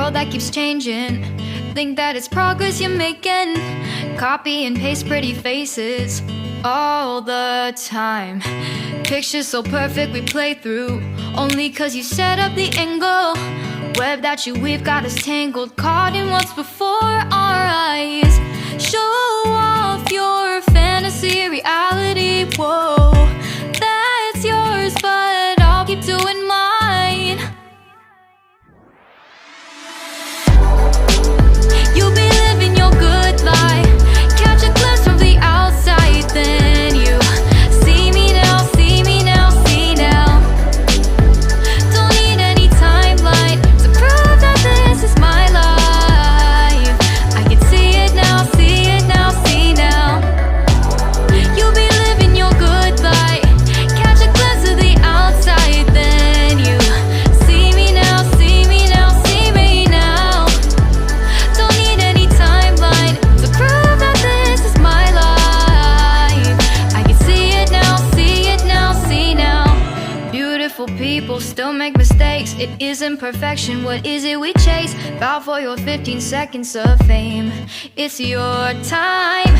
world that keeps changing. Think that it's progress you're making. Copy and paste pretty faces all the time. Pictures so perfect we play through, only cause you set up the angle. Web that you weave got us tangled, caught in what's before our eyes. Show off your fantasy reality, whoa, that's yours, but I'll keep doing mine. You'll be living your good life, catch a glimpse from the outside, then you see me now, see me now, see now. Don't need any timeline to prove that this is my life. I can see it now, see it now, see now. You'll be living your good life, catch a glimpse of the outside, then you see me now, see me now, see me now. Don't need any timeline to prove that this is my life. I can see it now, see it now, see now. Beautiful people still make mistakes. It isn't perfection, what is it we chase? Bow for your 15 seconds of fame. It's your time.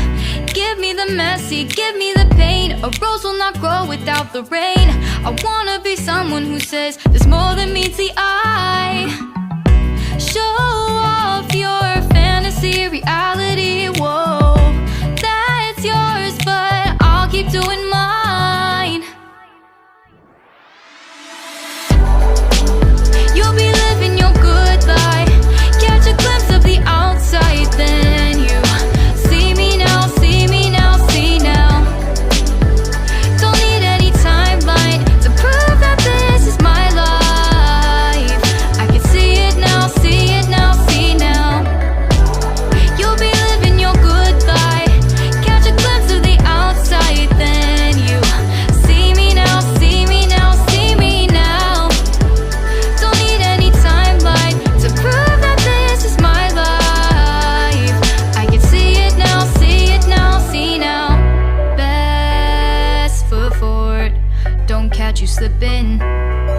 Give me the messy, give me the pain. A rose will not grow without the rain. I wanna be someone who says there's more than meets the eye. Show off your fantasy reality, whoa, that's yours, but I'll keep doing mine. You'll be living your good life, catch a glimpse of the outside, then you see me now, see me now, see now. Don't need any timeline to prove that this is my life. I can see it now, see it now, see now. You'll be living your good life, catch a glimpse of the outside, then you see me now, see me now, see me now. Don't need any timeline to prove that this is my life. I can see it now, see it now, see now. Best foot forward, don't catch you slipping.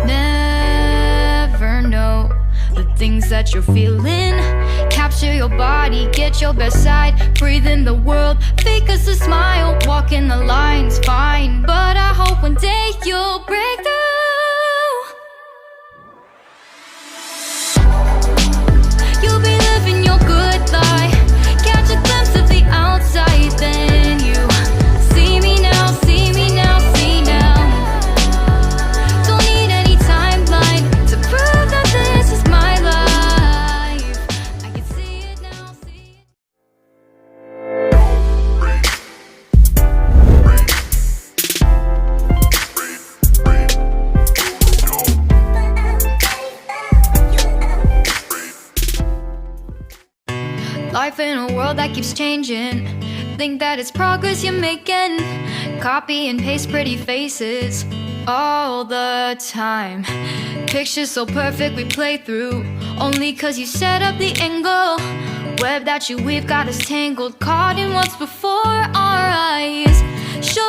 Never know the things that you're feeling. Capture your body, get your best side. Breathe in the world, fake us a smile. Walk in the lines, fine, but I hope one day you'll break through. You'll be living your good life, catch a glimpse of the outside, then you see me now, see me now, see now. Don't need any timeline to prove that this is my life. I can see it now, see it. Life in a world that keeps changing. Think that it's progress you're making. Copy and paste pretty faces all the time. Pictures so perfect we play through, only cause you set up the angle. Web that you weave got us tangled, caught in what's before our eyes. Show